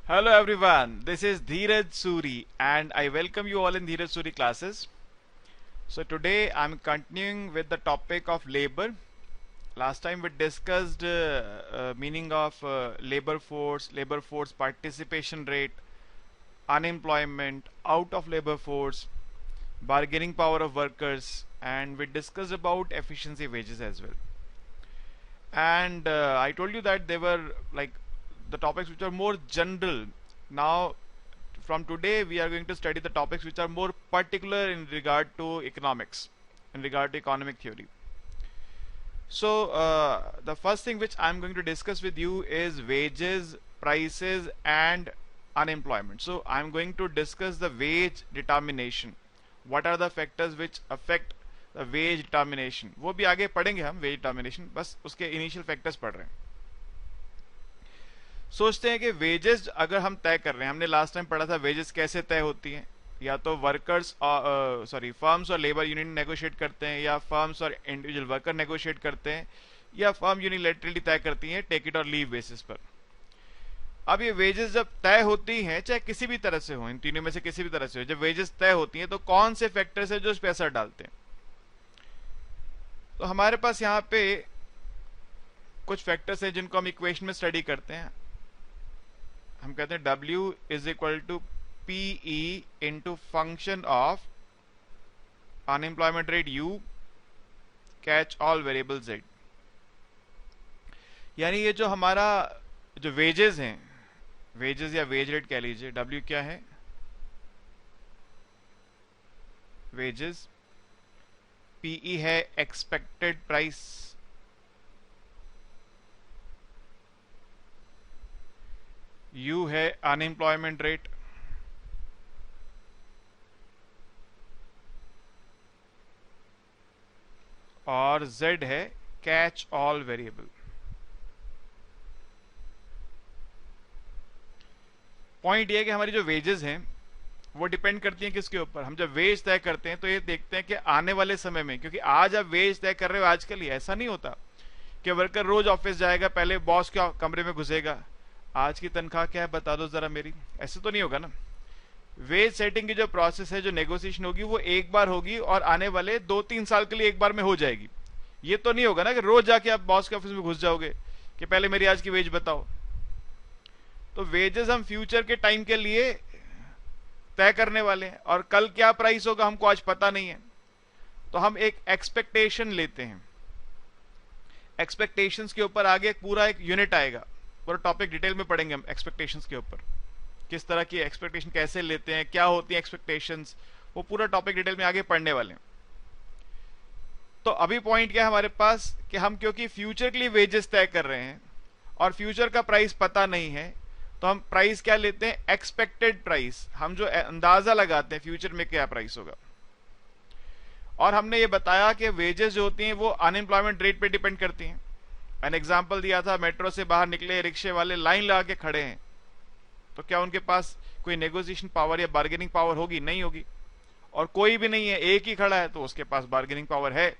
Hello everyone, this is Dheeraj Suri and I welcome you all in Dheeraj Suri classes. So today I'm continuing with the topic of labor. Last time we discussed meaning of labor force participation rate, unemployment, out of labor force, bargaining power of workers, and we discussed about efficiency wages as well. And I told you that they were like the topics which are more general. Now from today we are going to study the topics which are more particular in regard to economics, in regard to economic theory. So the first thing which I'm going to discuss with you is wages, prices and unemployment. So I'm going to discuss the wage determination. What are the factors which affect the wage determination? वो भी आगे पढ़ेंगे हम wage determination, बस उसके initial factors पढ़ रहे हैं. सोचते हैं कि वेजेस अगर हम तय कर रहे हैं, हमने लास्ट टाइम पढ़ा था वेजेस कैसे तय होती हैं, या तो वर्कर्स फर्म्स और लेबर यूनियन नेगोशिएट करते हैं, या फर्म्स और इंडिविजुअल वर्कर नेगोशिएट करते हैं, या फर्म यूनिलैटरली तय करती हैं टेक इट और लीव बेसिस पर. अब ये वेजेस जब तय होती हैं, चाहे किसी भी तरह से हो, इन तीनों में से किसी भी तरह से हो, जब वेजेस तय होती हैं तो कौन से फैक्टर्स है जो इस पे असर डालते हैं? तो हमारे पास यहाँ पे कुछ फैक्टर्स हैं जिनको हम इक्वेशन में स्टडी करते हैं. हम कहते हैं W is equal to P E into function of unemployment rate U catch all variable Z. यानी ये जो हमारा जो वेजेस हैं, वेजेस या वेज रेट कह लीजिए, W क्या है? वेजेस. पीई है एक्सपेक्टेड प्राइस, U है अनएम्प्लॉयमेंट रेट, और Z है कैच ऑल वेरिएबल. पॉइंट ये है कि हमारी जो वेजेस हैं वो डिपेंड करती हैं किसके ऊपर? हम जब वेज तय करते हैं तो ये देखते हैं कि आने वाले समय में, क्योंकि आज आप वेज तय कर रहे हो आजकल ही, ऐसा नहीं होता कि वर्कर रोज ऑफिस जाएगा, पहले बॉस के कमरे में घुसेगा, आज की तनख्वाह क्या है बता दो जरा मेरी, ऐसे तो नहीं होगा ना. वेज सेटिंग की जो प्रोसेस है, जो नेगोशिएशन होगी, वो एक बार होगी और आने वाले 2-3 साल के लिए एक बार में हो जाएगी. ये तो नहीं होगा ना कि रोज जाके आप बॉस के ऑफिस में घुस जाओगे कि पहले मेरी आज की वेज बताओ. तो वेजेस हम फ्यूचर के टाइम के लिए तय करने वाले हैं, और कल क्या प्राइस होगा हमको आज पता नहीं है. तो हम एक एक्सपेक्टेशन लेते हैं. एक्सपेक्टेशंस के ऊपर आगे पूरा एक यूनिट आएगा, पूरा टॉपिक डिटेल में पढ़ेंगे हम एक्सपेक्टेशंस के ऊपर, किस तरह की एक्सपेक्टेशन कैसे लेते हैं, क्या होती है एक्सपेक्टेशंस, वो पूरा टॉपिक डिटेल में आगे पढ़ने वाले हैं. तो अभी पॉइंट क्या है हमारे पास कि हम क्योंकि फ्यूचर के लिए वेजेस तय कर रहे हैं और फ्यूचर का प्राइस पता नहीं है, तो हम प्राइस क्या लेते हैं? Expected price. हम जो अंदाजा लगाते हैं फ्यूचर में क्या प्राइस होगा. और हमने ये बताया कि वेजेस जो होती हैं वो अनएम्प्लॉयमेंट रेट पे डिपेंड करती हैं. एन एग्जाम्पल दिया था, मेट्रो से बाहर निकले रिक्शे वाले लाइन लगा के खड़े हैं, तो क्या उनके पास कोई नेगोशिएशन पावर या बार्गेनिंग पावर होगी? नहीं होगी. और कोई भी नहीं है, एक ही खड़ा है, तो उसके पास बार्गेनिंग पावर है.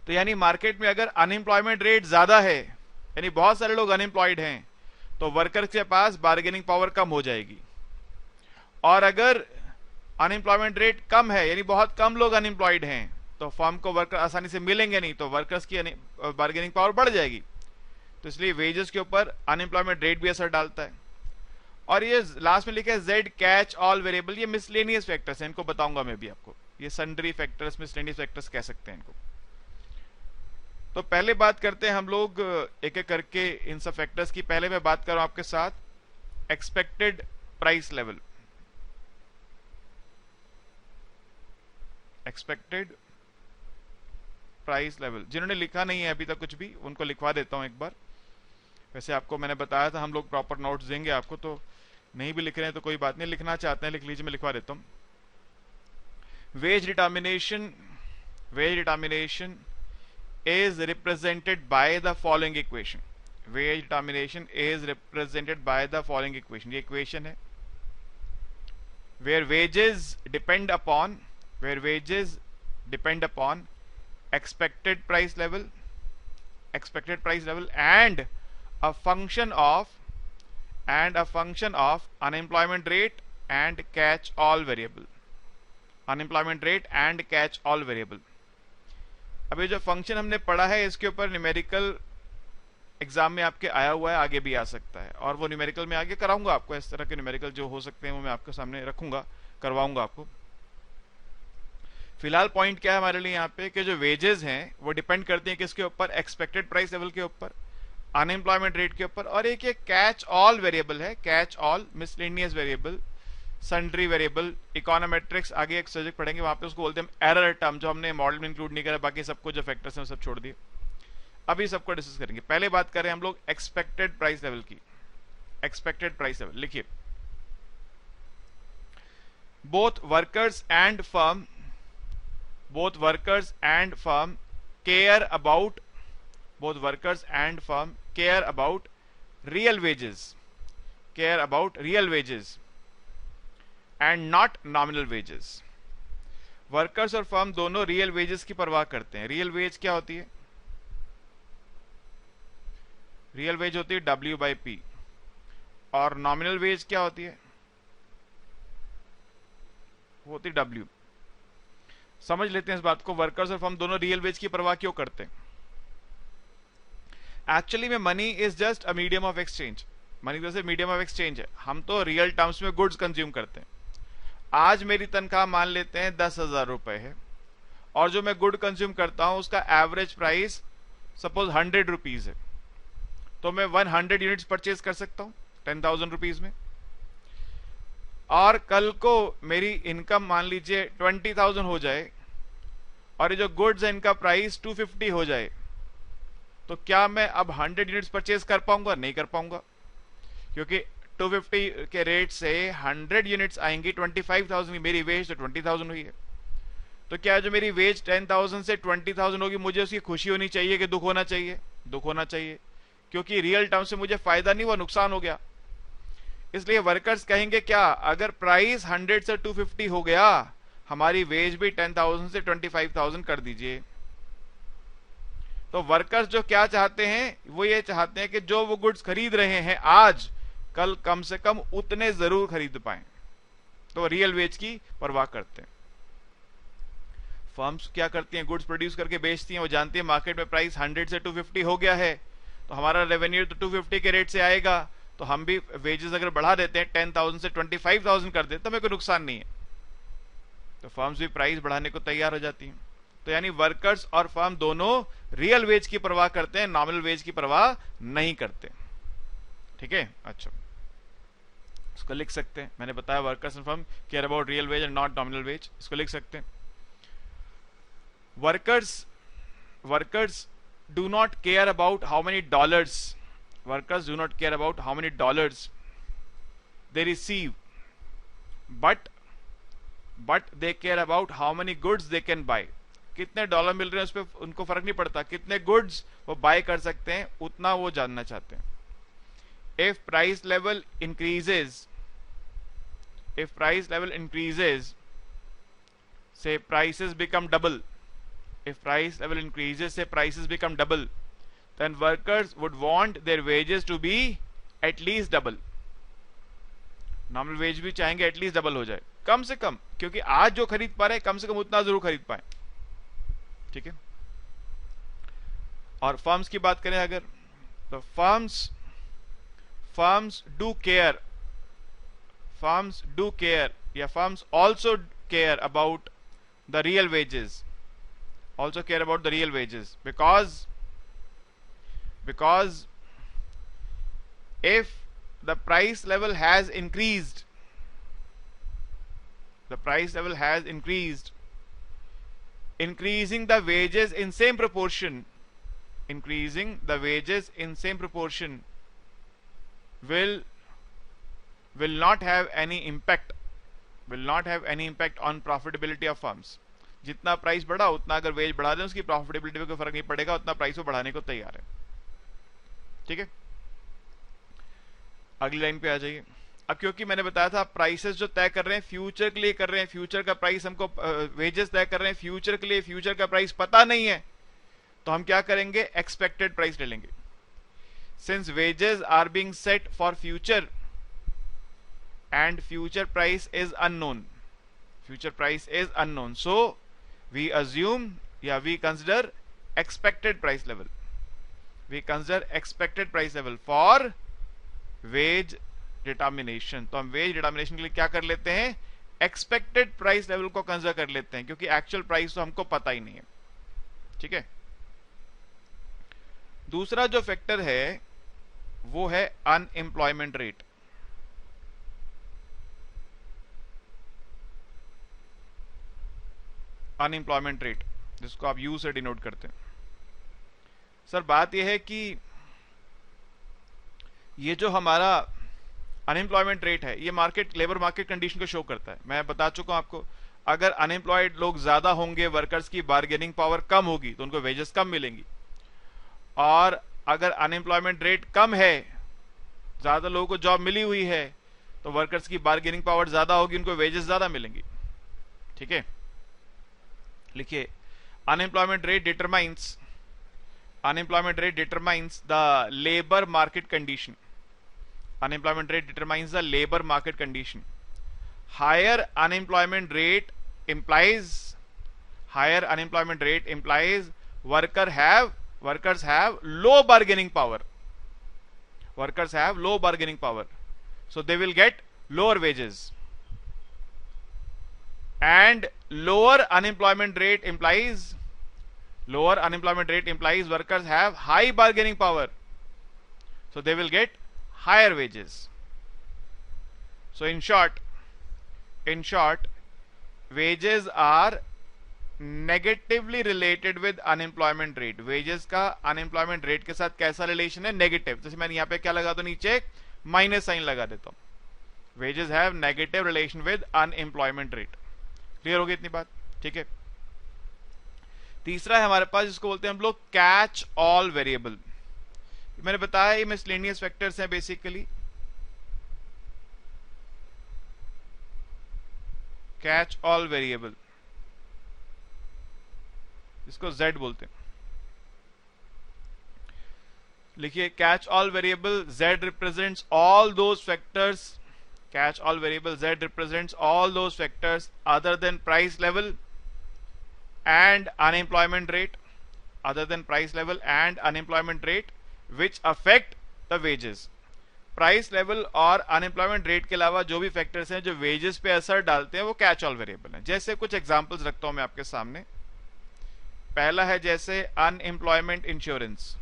तो यानी मार्केट में अगर अनएम्प्लॉयमेंट रेट ज्यादा है, यानी बहुत सारे लोग अनएम्प्लॉयड हैं, तो वर्कर्स के पास बार्गेनिंग पावर कम हो जाएगी. और अगर अनएम्प्लॉयमेंट रेट कम है, यानी बहुत कम लोग अनएम्प्लॉयड हैं, तो फर्म को वर्कर आसानी से मिलेंगे नहीं, तो वर्कर्स की बार्गेनिंग पावर बढ़ जाएगी. तो इसलिए वेजेस के ऊपर अनएम्प्लॉयमेंट रेट भी असर डालता है. और ये लास्ट में लिखा है Z कैच ऑल वेरिएबल, ये मिसलेनियस फैक्टर्स हैं, इनको बताऊंगा मैं भी आपको. ये सन्ड्री फैक्टर्स, मिसलेनियस फैक्टर्स कह सकते हैं इनको. तो पहले बात करते हैं हम लोग एक एक करके इन सब फैक्टर्स की. पहले मैं बात कर रहा हूं आपके साथ expected price level. Expected price level, जिन्होंने लिखा नहीं है अभी तक कुछ भी, उनको लिखवा देता हूं एक बार. वैसे आपको मैंने बताया था हम लोग प्रॉपर नोट्स देंगे आपको, तो नहीं भी लिख रहे हैं तो कोई बात नहीं, लिखना चाहते हैं लिख लीजिए, मैं लिखवा देता हूं. Wage determination, wage determination is represented by the following equation. Wage determination is represented by the following equation. ये equation है where wages depend upon expected price level and a function of and a function of unemployment rate and catch all variable. Unemployment rate and catch all variable. अभी जो function हमने पढ़ा है इसके ऊपर numerical exam में आपके आया हुआ है, आगे भी आ सकता है, और वो न्यूमेरिकल में आगे कराऊंगा आपको. इस तरह के न्यूमेरिकल जो हो सकते हैं वो मैं आपके सामने रखूंगा, करवाऊंगा आपको. फिलहाल पॉइंट क्या है हमारे लिए यहाँ पे कि जो वेजेस हैं वो डिपेंड करती हैं किसके ऊपर, एक्सपेक्टेड प्राइस लेवल के ऊपर, अनएम्प्लॉयमेंट रेट के ऊपर, और एक ये कैच ऑल वेरिएबल है, catch all miscellaneous variable, sundry variable, econometrics. आगे एक सब्जेक्ट पढ़ेंगे वहां पे उसको बोलते हैं एरर टर्म, जो हमने मॉडल में इंक्लूड नहीं करा, बाकी सबको जो फैक्टर्स हैं वो सब छोड़ दिए. अभी सबको डिस्कस करेंगे. पहले बात करें हम लोग एक्सपेक्टेड प्राइस लेवल की. एक्सपेक्टेड प्राइस लेवल लिखिए. Both workers and firm care about real wages and not nominal wages. Workers और फर्म दोनों रियल वेजेस की परवाह करते हैं. रियल वेज क्या होती है? रियल वेज होती है W/P. और नॉमिनल वेज क्या होती है? होती W. समझ लेते हैं इस बात को. वर्कर्स और फर्म दोनों रियल वेज की परवाह क्यों करते हैं? एक्चुअली में money is just a medium of exchange. Money तो सिर्फ मीडियम ऑफ एक्सचेंज है. हम तो रियल टर्म्स में गुड्स कंज्यूम करते हैं. आज मेरी तनख्वाह मान लेते हैं 10,000 रुपए है, और जो मैं गुड कंज्यूम करता हूं उसका एवरेज प्राइस सपोज 100 रुपीज है, तो मैं 100 यूनिट्स परचेज कर सकता हूं 10,000 रुपीज में. और कल को मेरी इनकम मान लीजिए 20,000 हो जाए, और ये जो गुड्स है इनका प्राइस 250 हो जाए, तो क्या मैं अब 100 यूनिट्स परचेज कर पाऊंगा? नहीं कर पाऊंगा, क्योंकि 250 के रेट से 100 यूनिट्स आएंगी 25,000 की. मेरी वेज तो 20,000 हुई है. तो क्या जो मेरी वेज 10,000 से 20,000 होगी, मुझे उसकी खुशी होनी चाहिए कि दुख होना चाहिए? दुख होना चाहिए, क्योंकि रियल टर्म से मुझे फायदा नहीं हुआ, नुकसान हो गया. इसलिए वर्कर्स कहेंगे क्या, अगर प्राइस 100 से 250 हो गया, हमारी वेज भी 10,000 से 25,000 कर दीजिए. तो वर्कर्स जो क्या चाहते हैं, वो ये चाहते हैं कि जो वो गुड्स खरीद रहे हैं आज, कल कम से कम उतने जरूर खरीद पाएं. तो रियल वेज की परवाह करते हैं. फर्म्स क्या करती हैं, गुड्स प्रोड्यूस करके बेचती हैं. वो जानती है मार्केट में प्राइस 100 से 250 हो गया है, तो हमारा रेवेन्यू तो 250 के रेट से आएगा, तो हम भी वेजेस अगर बढ़ा देते हैं 10,000 से 25,000 कर देते तो हमें कोई नुकसान नहीं है. तो फर्म्स भी प्राइस बढ़ाने को तैयार हो जाती हैं. तो यानी वर्कर्स और फर्म दोनों रियल वेज की परवाह करते हैं, नॉमिनल वेज की परवाह नहीं करते. ठीक है, अच्छा, इसको लिख सकते हैं. मैंने बताया workers and firm care about real wage and not nominal wage. इसको लिख सकते हैं. Workers do not care about how many dollars they receive, but they care about how many goods they can buy. कितने dollar मिल रहे हैं उस पर उनको फर्क नहीं पड़ता, कितने गुड्स वो बाय कर सकते हैं उतना वो जानना चाहते हैं. if price level increases, say prices become double, then workers would want their wages to be at least double. Nominal wage भी चाहेंगे एटलीस्ट डबल हो जाए, कम से कम, क्योंकि आज जो खरीद पा रहे हैं कम से कम उतना जरूर खरीद पाए. ठीक है. और फर्म्स की बात करें अगर, तो फर्म्स डू केयर या firms also care about the real wages, because if the price level has increased, increasing the wages in same proportion will not have any impact on profitability of firms. जितना price बढ़ा उतना अगर veg बढ़ा दें उसकी profitability में कोई फर्क नहीं पड़ेगा, उतना प्राइस वो बढ़ाने को तैयार है. ठीक है, अगली लाइन पे आ जाइए. अब क्योंकि मैंने बताया था प्राइसेस जो तय कर रहे हैं फ्यूचर के लिए कर रहे हैं, फ्यूचर का प्राइस हमको, वेजेस तय कर रहे हैं फ्यूचर के लिए, फ्यूचर का प्राइस पता नहीं है, तो हम क्या करेंगे, एक्सपेक्टेड प्राइस ले लेंगे. Since wages are being set for future, and future price is unknown. Future price is unknown. So we assume, we consider expected price level. We consider expected price level for wage determination. तो हम wage determination के लिए क्या कर लेते हैं, expected price level को consider कर लेते हैं, क्योंकि actual price तो हमको पता ही नहीं है. ठीक है. दूसरा जो फैक्टर है वो है अनएम्प्लॉयमेंट रेट. अनएम्प्लॉयमेंट रेट जिसको आप यू से डिनोट करते हैं. सर बात यह है कि ये जो हमारा अनएम्प्लॉयमेंट रेट है ये लेबर मार्केट कंडीशन को शो करता है. मैं बता चुका हूं आपको, अगर अनएम्प्लॉयड लोग ज्यादा होंगे, वर्कर्स की बार्गेनिंग पावर कम होगी तो उनको वेजेस कम मिलेंगी. और अगर अनएम्प्लॉयमेंट रेट कम है, ज्यादा लोगों को जॉब मिली हुई है, तो वर्कर्स की बार्गेनिंग पावर ज्यादा होगी, उनको वेजेस ज्यादा मिलेंगी. ठीक है. लिखिए, unemployment rate determines the labour market condition. Unemployment rate determines the labor market condition. Higher unemployment rate implies workers have low bargaining power. So they will get lower wages. And lower unemployment rate implies workers have high bargaining power. So they will get higher wages. So in short, wages are negatively related with unemployment rate. wages का unemployment rate के साथ कैसा relation है, negative. जैसे मैंने यहां पे क्या लगा दो, नीचे एक माइनस साइन लगा देता हूं. wages have negative relation with unemployment rate. Clear हो गई इतनी बात. ठीक है. तीसरा है हमारे पास, जिसको बोलते हैं हम लोग कैच ऑल वेरिएबल. मैंने बताया ये मिसलेनियस फैक्टर्स हैं बेसिकली. कैच ऑल वेरिएबल, इसको Z बोलते हैं. लिखिए, catch all variable Z represents all those factors. Catch all variable Z represents all those factors other than price level and unemployment rate which affect the wages. Price level और unemployment rate के अलावा जो भी factors हैं जो wages पे असर डालते हैं वो कैच ऑल वेरिएबल हैं. जैसे कुछ एग्जांपल्स रखता हूं मैं आपके सामने. पहला है जैसे अनएम्प्लॉयमेंट इंश्योरेंस.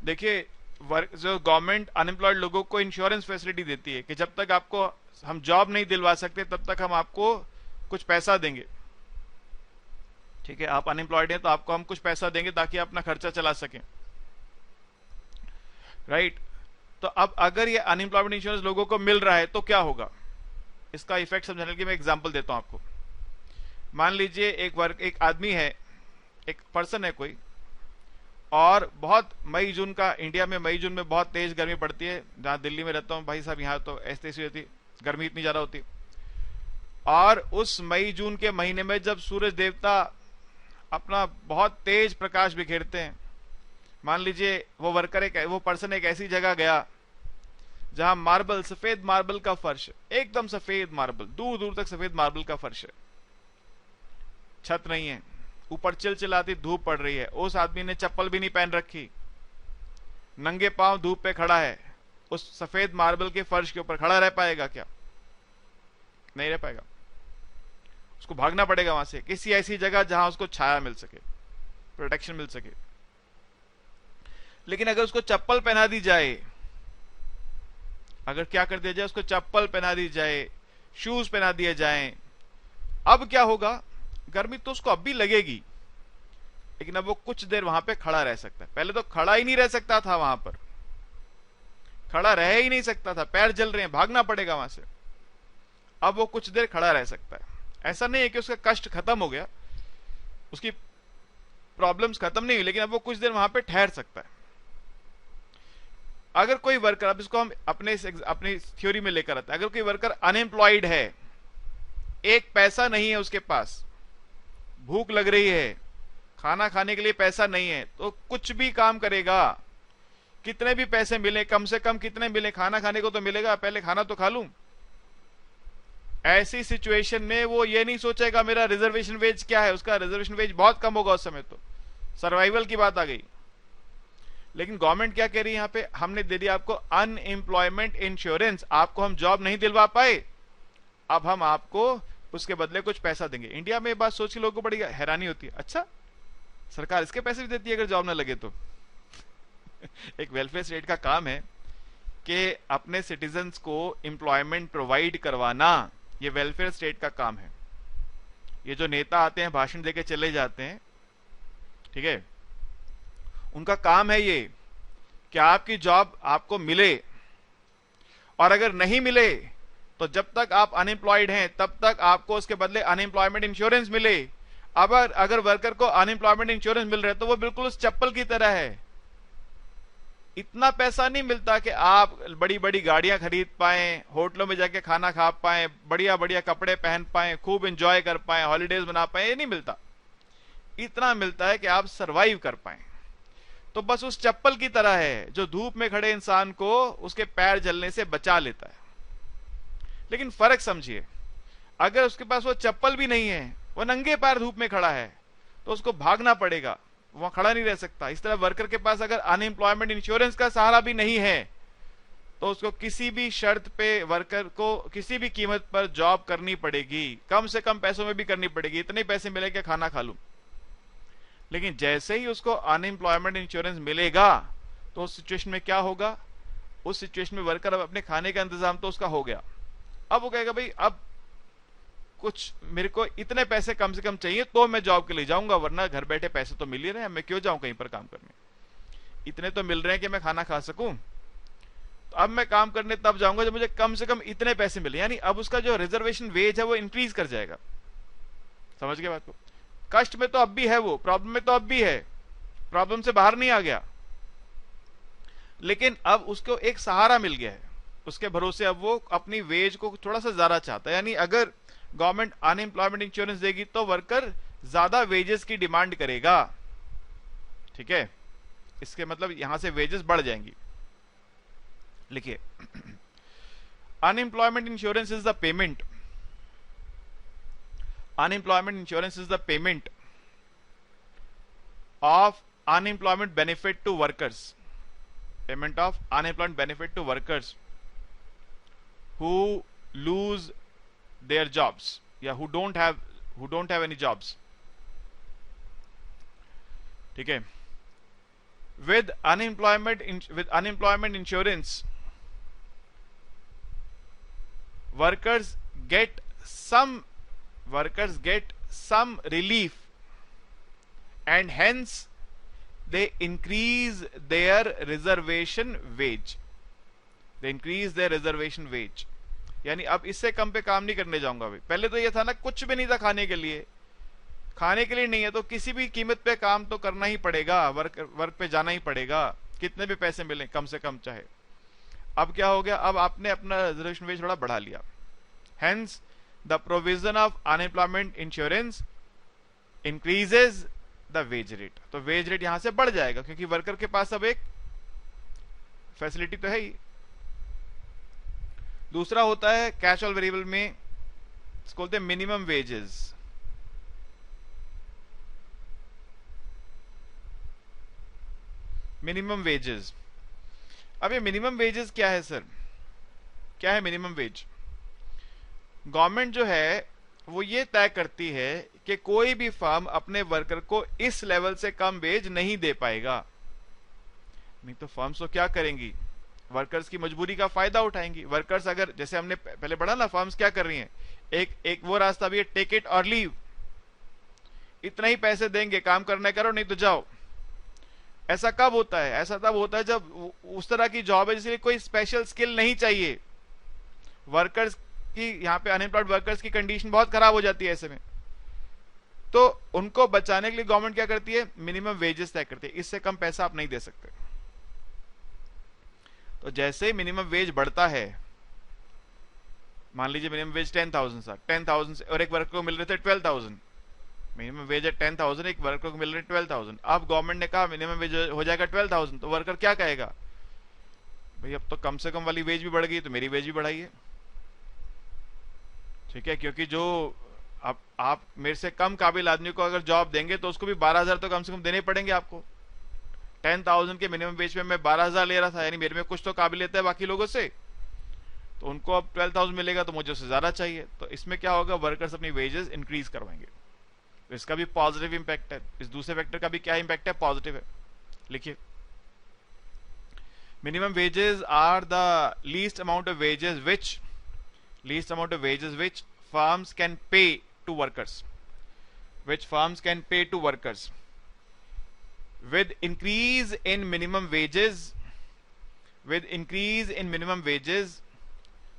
देखिए, जो गवर्नमेंट अनएम्प्लॉयड लोगों को इंश्योरेंस फैसिलिटी देती है कि जब तक आपको हम जॉब नहीं दिलवा सकते तब तक हम आपको कुछ पैसा देंगे. ठीक है, आप अनएम्प्लॉयड हैं तो आपको हम कुछ पैसा देंगे ताकि आप अपना खर्चा चला सकें. राइट. तो अब अगर ये अनएम्प्लॉयमेंट इंश्योरेंस लोगों को मिल रहा है तो क्या होगा, इसका इफेक्ट समझाने के लिए मैं एग्जांपल देता हूं आपको. मान लीजिए एक आदमी है, एक पर्सन है कोई, और बहुत मई जून का, इंडिया में मई जून में बहुत तेज गर्मी पड़ती है. जहां दिल्ली में रहता हूं भाई साहब, यहां तो ऐसी होती, गर्मी इतनी ज्यादा होती. और उस मई जून के महीने में जब सूरज देवता अपना बहुत तेज प्रकाश बिखेरते हैं, मान लीजिए वो पर्सन एक ऐसी जगह गया जहां सफेद मार्बल का फर्श, एकदम सफेद मार्बल, दूर दूर तक सफेद मार्बल का फर्श है, छत नहीं है, ऊपर चिलचिलाती धूप पड़ रही है. उस आदमी ने चप्पल भी नहीं पहन रखी, नंगे पांव धूप पे खड़ा है. उस सफेद मार्बल के फर्श के ऊपर खड़ा रह पाएगा क्या? नहीं रह पाएगा. उसको भागना पड़ेगा वहां से किसी ऐसी जगह जहां उसको छाया मिल सके, प्रोटेक्शन मिल सके. लेकिन अगर उसको चप्पल पहना दी जाए, अगर क्या कर दिया जाए, उसको चप्पल पहना दी जाए, शूज पहना दिए जाएं, अब क्या होगा? गर्मी तो उसको अब भी लगेगी, लेकिन अब वो कुछ देर वहां पे खड़ा रह सकता है. पहले तो खड़ा ही नहीं रह सकता था, वहां पर खड़ा रह ही नहीं सकता था, पैर जल रहे हैं, भागना पड़ेगा वहां से. अब वो कुछ देर खड़ा रह सकता है. ऐसा नहीं है कि उसका कष्ट खत्म हो गया, उसकी प्रॉब्लम्स खत्म नहीं हुई, लेकिन अब वो कुछ देर वहां पे ठहर सकता है. अगर कोई वर्कर, अब इसको हम अपनी थ्योरी में लेकर आते हैं, अगर कोई वर्कर अनएम्प्लॉयड है, एक पैसा नहीं है उसके पास, भूख लग रही है, खाना खाने के लिए पैसा नहीं है, तो कुछ भी काम करेगा, कितने भी पैसे मिले, कम से कम कितने मिले, खाना खाने को तो मिलेगा, पहले खाना तो खा लूं। ऐसी सिचुएशन में वो ये नहीं सोचेगा मेरा रिजर्वेशन वेज क्या है, उसका रिजर्वेशन वेज बहुत कम होगा उस समय, तो सर्वाइवल की बात आ गई। लेकिन गवर्नमेंट क्या कह रही है यहां पे, हमने दे दिया आपको अनएम्प्लॉयमेंट इंश्योरेंस, आपको हम जॉब नहीं दिलवा पाए, अब हम आपको उसके बदले कुछ पैसा देंगे। इंडिया में ये बात सोच के लोगों को बड़ी हैरानी होती है, अच्छा सरकार इसके पैसे भी देती है अगर जॉब ना लगे तो। एक वेलफेयर स्टेट का काम है कि अपने सिटीजन्स को एम्प्लॉयमेंट प्रोवाइड करवाना, ये वेलफेयर स्टेट का काम है। ये जो नेता आते हैं भाषण देके चले जाते हैं, ठीक है, उनका काम है ये कि आपकी जॉब आपको मिले, और अगर नहीं मिले तो जब तक आप अनएम्प्लॉयड हैं तब तक आपको उसके बदले अनएम्प्लॉयमेंट इंश्योरेंस मिले। अब अगर वर्कर को अनएम्प्लॉयमेंट इंश्योरेंस मिल रहा है तो वो बिल्कुल उस चप्पल की तरह है। इतना पैसा नहीं मिलता कि आप बड़ी बड़ी गाड़ियां खरीद पाएं, होटलों में जाके खाना खा पाएं, बढ़िया बढ़िया कपड़े पहन पाएं, खूब एंजॉय कर पाएं, हॉलीडेज बना पाएं, ये नहीं मिलता। इतना मिलता है कि आप सरवाइव कर पाएं। तो बस उस चप्पल की तरह है जो धूप में खड़े इंसान को उसके पैर जलने से बचा लेता है। लेकिन फर्क समझिए, अगर उसके पास वो चप्पल भी नहीं है, वो नंगे पैर धूप में खड़ा है, तो उसको भागना पड़ेगा, वहां खड़ा नहीं रह सकता। इस तरह वर्कर के पास अगर अनएम्प्लॉयमेंट इंश्योरेंस का सहारा भी नहीं है तो उसको किसी भी शर्त पे, वर्कर को किसी भी कीमत पर जॉब करनी पड़ेगी, कम से कम पैसों में भी करनी पड़ेगी, इतने पैसे मिले कि खाना खा लूं। लेकिन जैसे ही उसको अनएम्प्लॉयमेंट इंश्योरेंस मिलेगा तो उस सिचुएशन में क्या होगा, उस सिचुएशन में वर्कर अब अपने खाने का इंतजाम तो उसका हो गया, अब वो कहेगा भाई अब कुछ मेरे को इतने पैसे कम से कम चाहिए तो मैं जॉब के लिए जाऊंगा, वरना घर बैठे पैसे तो मिल ही रहे हैं, मैं क्यों जाऊं कहीं पर काम करने, इतने तो मिल रहे हैं कि मैं खाना खा सकूं, तो अब मैं काम करने तब जाऊंगा जब मुझे कम से कम इतने पैसे मिले। यानी अब उसका जो रिजर्वेशन वेज है वो इंक्रीज कर जाएगा। समझ गए बात को? कष्ट में तो अब भी है, वो प्रॉब्लम में तो अब भी है, प्रॉब्लम से बाहर नहीं आ गया, लेकिन अब उसको एक सहारा मिल गया है, उसके भरोसे अब वो अपनी वेज को थोड़ा सा ज्यादा चाहता है। यानी अगर गवर्नमेंट अनएम्प्लॉयमेंट इंश्योरेंस देगी तो वर्कर ज्यादा वेजेस की डिमांड करेगा, ठीक है, इसके मतलब यहां से वेजेस बढ़ जाएंगी। लिखिए, unemployment insurance is the payment, unemployment insurance is the payment of unemployment benefit to workers, payment of unemployment benefit to workers who lose their jobs, या who don't have any jobs, ठीक है। with unemployment insurance workers get some relief, and hence they increase their reservation wage, यानी अब इससे कम पे काम नहीं करने जाऊंगा भाई। पहले तो ये था ना, कुछ भी नहीं था खाने के लिए नहीं है तो किसी भी कीमत पे काम तो करना ही पड़ेगा, वर्क पे जाना ही पड़ेगा, कितने भी पैसे मिले कम से कम चाहे। अब क्या हो गया, अब आपने अपना रिजर्वेशन वेज थोड़ा बढ़ा लिया, hence the provision of unemployment insurance increases the wage rate, तो वेज रेट यहां से बढ़ जाएगा क्योंकि वर्कर के पास अब एक फैसिलिटी तो है ही। दूसरा होता है कैश ऑल वेरिएबल में, इसको बोलते हैं मिनिमम वेजेस। मिनिमम वेजेस, अब ये मिनिमम वेजेस क्या है सर, क्या है मिनिमम वेज? गवर्नमेंट जो है वो ये तय करती है कि कोई भी फर्म अपने वर्कर को इस लेवल से कम वेज नहीं दे पाएगा, नहीं तो फर्म्स तो क्या करेंगी, वर्कर्स की मजबूरी का फायदा उठाएंगी। वर्कर्स अगर, जैसे हमने पहले पढ़ा ना, फर्म्स क्या कर रही हैं, एक वो रास्ता भी है, टेक इट और लीव, इतना ही पैसे देंगे, काम करना करो नहीं तो जाओ। ऐसा कब होता है? ऐसा तब होता है जब उस तरह की जॉब है जिसके लिए कोई स्पेशल स्किल नहीं चाहिए। वर्कर्स कि यहां पे अनएम्प्लॉयड वर्कर्स की कंडीशन बहुत खराब हो जाती है ऐसे में, तो उनको बचाने के लिए गवर्नमेंट क्या करती है, मिनिमम वेजेस तय करती है, इससे कम पैसा आप नहीं दे सकते। तो जैसे ही मिनिमम वेज बढ़ता है, मान लीजिए मिनिमम वेज 10,000 था, 10,000 से और एक वर्कर को मिल रहे थे 12,000, मिनिमम वेज है 10,000, एक वर्कर को मिल रही है 12,000। अब गवर्नमेंट ने कहा मिनिमम वेज हो जाएगा 12,000, तो वर्कर क्या कहेगा, भाई अब तो कम से कम वाली वेज भी बढ़ गई तो मेरी वेज भी बढ़ाइए। ठीक है, क्योंकि जो आप मेरे से कम काबिल आदमी को अगर जॉब देंगे तो उसको भी 12,000 तो कम से कम देने पड़ेंगे आपको। 10,000 के मिनिमम वेज पे मैं 12,000 ले रहा था, यानी मेरे में कुछ तो काबिलियत है बाकी लोगों से, तो उनको अब 12,000 मिलेगा तो मुझे उससे ज्यादा चाहिए। तो इसमें क्या होगा, वर्कर्स अपनी वेजेस इंक्रीज करवाएंगे, तो इसका भी पॉजिटिव इंपैक्ट है। इस दूसरे फैक्टर का भी क्या इंपैक्ट है, पॉजिटिव है। लिखिए, minimum wages are the least amount of wages which firms can pay to workers, with increase in minimum wages,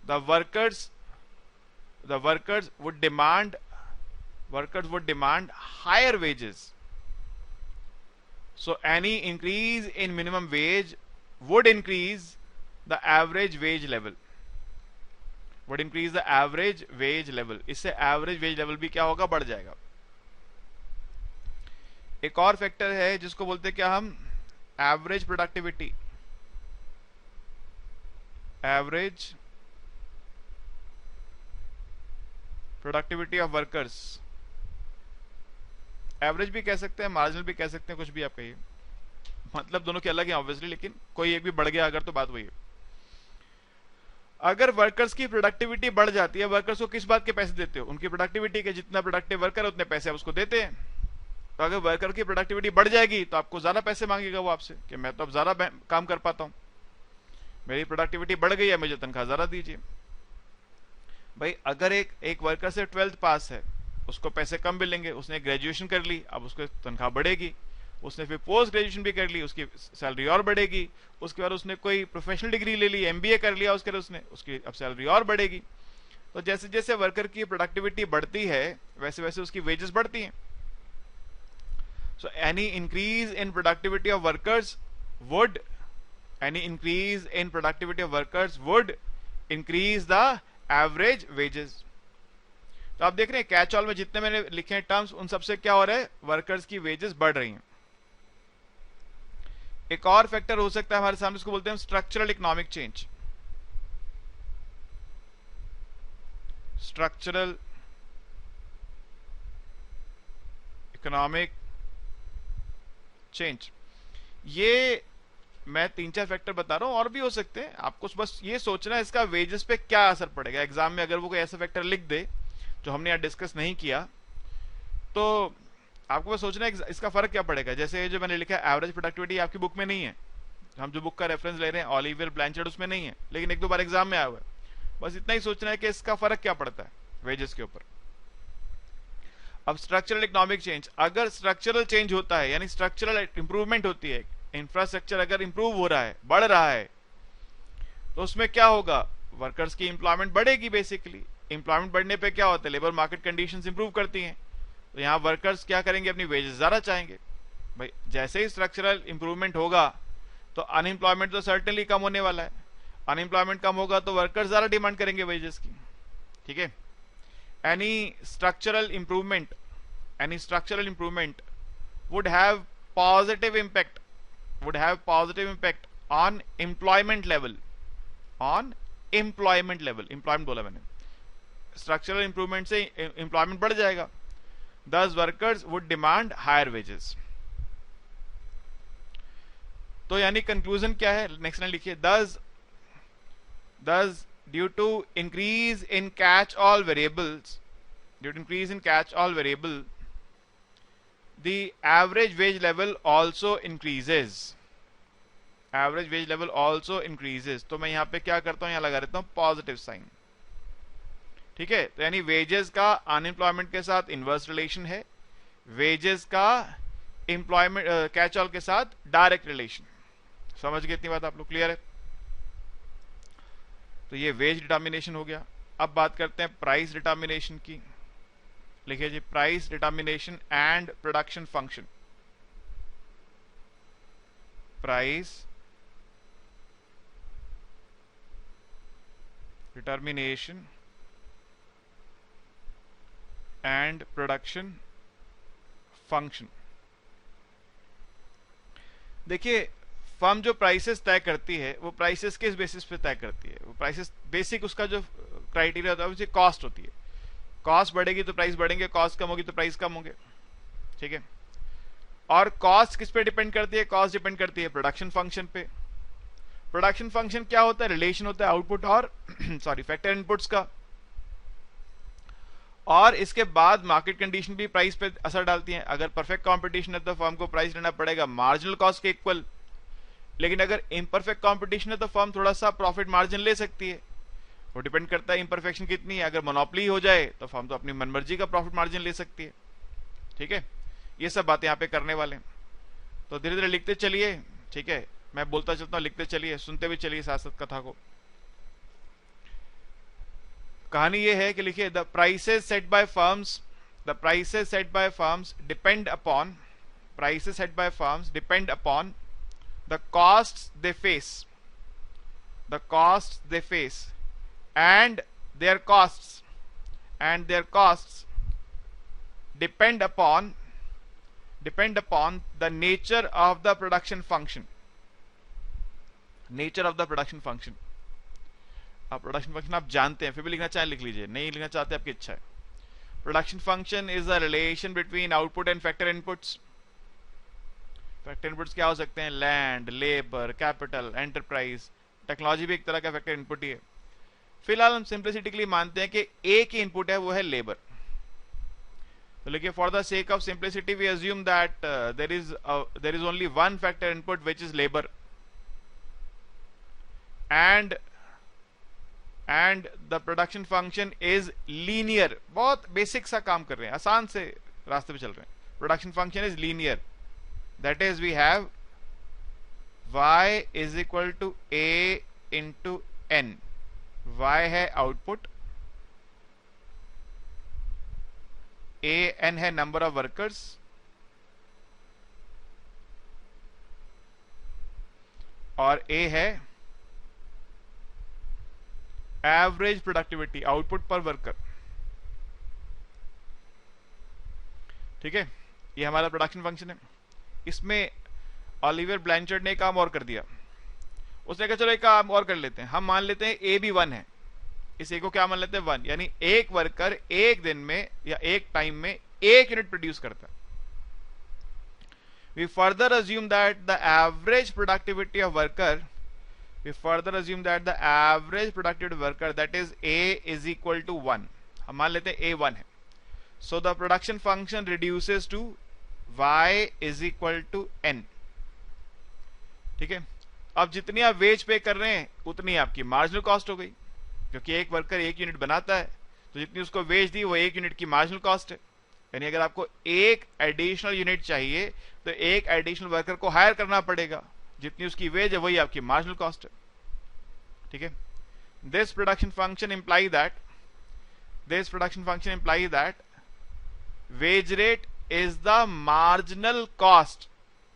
the workers would demand higher wages. So any increase in minimum wage would increase the average wage level, इससे average wage level भी क्या होगा, बढ़ जाएगा। एक और factor है जिसको बोलते हैं क्या हम, average productivity of workers. Average भी कह सकते हैं, मार्जिनल भी कह सकते हैं, कुछ भी आप कहिए, मतलब दोनों के अलग है ऑब्वियसली, लेकिन कोई एक भी बढ़ गया अगर तो बात वही है। अगर वर्कर्स की प्रोडक्टिविटी बढ़ जाती है, वर्कर्स को किस बात के पैसे देते हो, उनकी प्रोडक्टिविटी के, जितना प्रोडक्टिव वर्कर है उतने पैसे आप उसको देते हैं। तो अगर वर्कर की प्रोडक्टिविटी बढ़ जाएगी तो आपको ज्यादा पैसे मांगेगा वो आपसे, कि मैं तो अब ज्यादा काम कर पाता हूं, मेरी प्रोडक्टिविटी बढ़ गई है, मुझे तनख्वाह ज्यादा दीजिए। भाई अगर एक वर्कर से 12th पास है, उसको पैसे कम मिलेंगे, उसने ग्रेजुएशन कर ली, अब उसको तनख्वाह बढ़ेगी। उसने फिर पोस्ट ग्रेजुएशन भी कर ली, उसकी सैलरी और बढ़ेगी। उसके बाद उसने कोई प्रोफेशनल डिग्री ले ली, एमबीए कर लिया, उसके बाद उसने उसकी अब सैलरी और बढ़ेगी। तो जैसे जैसे वर्कर की प्रोडक्टिविटी बढ़ती है वैसे वैसे उसकी वेजेस बढ़ती हैं। So any increase in productivity of workers would increase the average wages. तो आप देख रहे हैं कैच ऑल में जितने मैंने लिखे हैं टर्म्स, उन सबसे क्या हो रहा है, वर्कर्स की वेजेस बढ़ रही हैं। एक और फैक्टर हो सकता है हमारे सामने, इसको बोलते हैं structural economic change. Structural economic change, ये मैं 3-4 फैक्टर बता रहा हूं, और भी हो सकते हैं। आपको बस ये सोचना है इसका वेजेस पे क्या असर पड़ेगा। एग्जाम में अगर वो कोई ऐसा फैक्टर लिख दे जो हमने यहाँ डिस्कस नहीं किया, तो आपको बस सोचना है इसका फर्क क्या पड़ेगा। जैसे जो मैंने लिखा है एवरेज प्रोडक्टिविटी, आपकी बुक में नहीं है, हम जो बुक का रेफरेंस ले रहे हैं ऑलिवर ब्लैंचर्ड, उसमें नहीं है, लेकिन 1-2 बार एग्जाम में आया हुआ है। बस इतना ही सोचना है कि इसका फर्क क्या पड़ता है वेजेस के ऊपर। अब स्ट्रक्चरल इकोनॉमिक चेंज, अगर स्ट्रक्चरल चेंज होता है यानी स्ट्रक्चरल इंप्रूवमेंट होती है, इंफ्रास्ट्रक्चर अगर इंप्रूव हो रहा है, बढ़ रहा है, तो उसमें क्या होगा, वर्कर्स की इंप्लॉयमेंट बढ़ेगी। बेसिकली इंप्लॉयमेंट बढ़ने पे क्या होता है, लेबर मार्केट कंडीशंस इंप्रूव करती हैं, तो यहाँ वर्कर्स क्या करेंगे, अपनी वेजेस ज्यादा चाहेंगे। भाई जैसे ही स्ट्रक्चरल इंप्रूवमेंट होगा तो अनएम्प्लॉयमेंट तो सर्टेनली कम होने वाला है, अनएम्प्लॉयमेंट कम होगा तो वर्कर्स ज्यादा डिमांड करेंगे वेजेस की। ठीक है, any structural improvement would have positive impact on employment level, employment बोला मैंने, स्ट्रक्चरल इंप्रूवमेंट से एम्प्लॉयमेंट बढ़ जाएगा, thus workers would demand higher wages। तो यानी कंक्लूजन क्या है, नेक्स्ट लाइन लिखिए, thus due to increase in catch all variable, the average wage level also increases। तो मैं यहां पे क्या करता हूं, यहां लगा देता हूं पॉजिटिव साइन। ठीक है, तो यानी वेजेस का अनएम्प्लॉयमेंट के साथ इनवर्स रिलेशन है, वेजेस का एम्प्लॉयमेंट कैच ऑल के साथ डायरेक्ट रिलेशन। समझ गए इतनी बात आप लोग, क्लियर है। तो ये वेज डिटर्मिनेशन हो गया। अब बात करते हैं प्राइस डिटर्मिनेशन की। लिखिए जी, price determination and production function. Price determination and production function. देखिए, फर्म जो प्राइसेस तय करती है वो प्राइसेस किस बेसिस पे तय करती है? वो प्राइसेस बेसिक उसका जो क्राइटेरिया होता है वो कॉस्ट होती है। कॉस्ट बढ़ेगी तो प्राइस बढ़ेंगे, कॉस्ट कम होगी तो प्राइस कम होंगे, ठीक है। और कॉस्ट किस पे डिपेंड करती है? कॉस्ट डिपेंड करती है प्रोडक्शन फंक्शन पे। प्रोडक्शन फंक्शन क्या होता है? रिलेशन होता है आउटपुट और सॉरी फैक्टर इनपुट्स का। और इसके बाद मार्केट कंडीशन भी प्राइस पे असर डालती हैं। अगर परफेक्ट कंपटीशन है तो फर्म को प्राइस लेना पड़ेगा मार्जिनल कॉस्ट के इक्वल, लेकिन अगर इम्परफेक्ट कंपटीशन है तो फर्म थोड़ा सा प्रॉफिट मार्जिन ले सकती है। वो डिपेंड करता है इम्परफेक्शन कितनी है। अगर मोनोपोली हो जाए तो फर्म तो अपनी मनमर्जी का प्रॉफिट मार्जिन ले सकती है, ठीक है। ये सब बातें यहाँ पे करने वाले हैं, तो धीरे धीरे लिखते चलिए, ठीक है। मैं बोलता चलता हूँ, लिखते चलिए, सुनते भी चलिए साथ साथ कथा को। कहानी ये है कि लिखिए, the prices set by firms, the prices set by firms depend upon, prices set by firms depend upon the costs they face, the costs they face, and their costs depend upon the nature of the production function, nature of the production function। आप production function आप जानते हैं, फिर भी लिखना चाहें लिख लीजिए, नहीं लिखना चाहते आपकी इच्छा है। Production function is a relation between output and factor inputs. Factor inputs क्या हो सकते हैं? Land, labour, capital, enterprise. Technology भी एक तरह का फैक्टर इनपुट ही है। फिलहाल हम सिंप्लिसिटी के लिए मानते हैं कि एक ही इनपुट है, वो है लेबर। तो देखिए, for the sake of simplicity we assume that there is only one factor input which is labour, and the production function is linear. बहुत बेसिक सा काम कर रहे हैं, आसान से रास्ते पे चल रहे हैं। Production function is linear, that is we have y is equal to a into n। y है आउटपुट, a n है नंबर ऑफ वर्कर्स, और a है एवरेज प्रोडक्टिविटी, आउटपुट पर वर्कर, ठीक है। ये हमारा प्रोडक्शन फंक्शन है। इसमें ऑलिवर ब्लैंचर्ड ने काम और कर दिया। उसने कहा चलो एक काम और कर लेते हैं, हम मान लेते हैं ए भी 1 है। इस ए को क्या मान लेते हैं? 1, यानी एक वर्कर एक दिन में या एक टाइम में 1 यूनिट प्रोड्यूस करता है। We further assume that the average productivity of worker, we further assume that the average productivity worker that is A is equal to 1। हम मान लेते हैं ए 1 है। So the production function reduces to y is equal to n, ठीक है। अब जितनी आप वेज पे कर रहे हैं उतनी आपकी मार्जिनल कॉस्ट हो गई, क्योंकि एक वर्कर 1 यूनिट बनाता है, तो जितनी उसको वेज दी वो 1 यूनिट की मार्जिनल कॉस्ट है। यानी अगर आपको एक एडिशनल यूनिट चाहिए तो एक एडिशनल वर्कर को हायर करना पड़ेगा, जितनी उसकी वेज है वही आपकी मार्जिनल कॉस्ट है, ठीक है। This production function imply that wage rate is the marginal cost,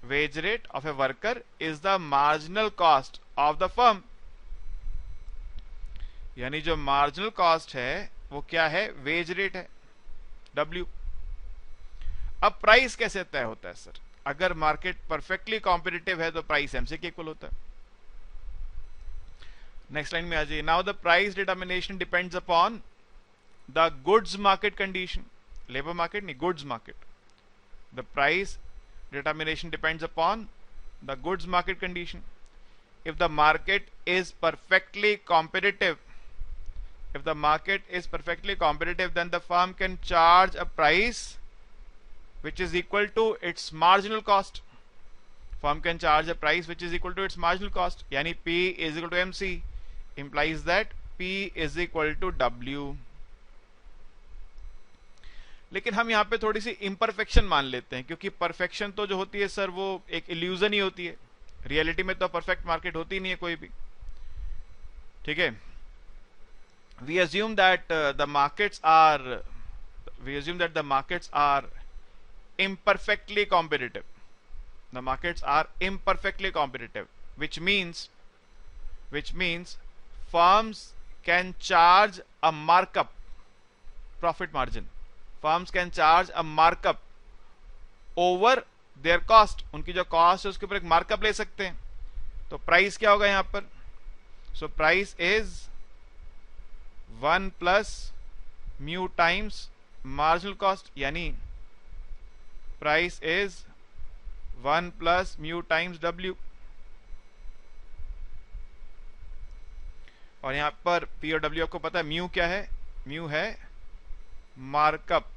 wage rate of a worker is the marginal cost of the firm। यानी जो मार्जिनल कॉस्ट है वो क्या है? वेज रेट है, W। अब प्राइस कैसे तय होता है सर? अगर मार्केट परफेक्टली कॉम्पिटिटिव है तो प्राइस एमसी के इक्वल होता है। नेक्स्ट लाइन में आ जाइए। Now the price determination depends upon the goods market condition, labour market नहीं, goods market. The price determination depends upon the goods market condition. If the market is perfectly competitive, then the firm can charge a price which is equal to its marginal cost. Firm can charge a price which is equal to its marginal cost. यानी P is equal to MC implies that P is equal to W. लेकिन हम यहाँ पे थोड़ी सी imperfection मान लेते हैं, क्योंकि परफेक्शन तो जो होती है सर वो एक इल्यूजन ही होती है। रियलिटी में तो परफेक्ट मार्केट होती नहीं है कोई भी, ठीक है। We assume that the markets are imperfectly competitive. The markets are imperfectly competitive, which means firms can charge a markup, profit margin. Firms can charge a markup over there cost, उनकी जो cost है उसके ऊपर एक markup ले सकते हैं। तो प्राइस क्या होगा यहां पर? So price is 1 plus mu times marginal cost, यानी price is 1 plus mu times W. और यहां पर पी और डब्ल्यू आपको पता है, म्यू क्या है? म्यू है मार्कअप,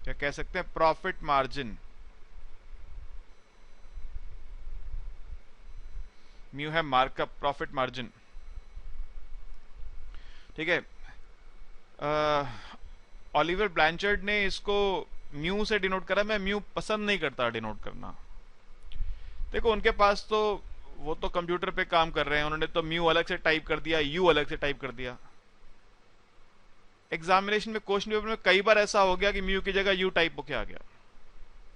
क्या कह सकते हैं, प्रॉफिट मार्जिन। म्यू है मार्कअप, प्रॉफिट मार्जिन, ठीक है। ऑलिवर ब्लैंचर्ड ने इसको म्यू से डिनोट करा, मैं म्यू पसंद नहीं करता डिनोट करना। देखो उनके पास तो वो तो कंप्यूटर पे काम कर रहे हैं, उन्होंने तो म्यू अलग से टाइप कर दिया, यू अलग से टाइप कर दिया। एग्जामिनेशन में क्वेश्चन पेपर में कई बार ऐसा हो गया कि म्यू की जगह यू टाइप होके आ गया,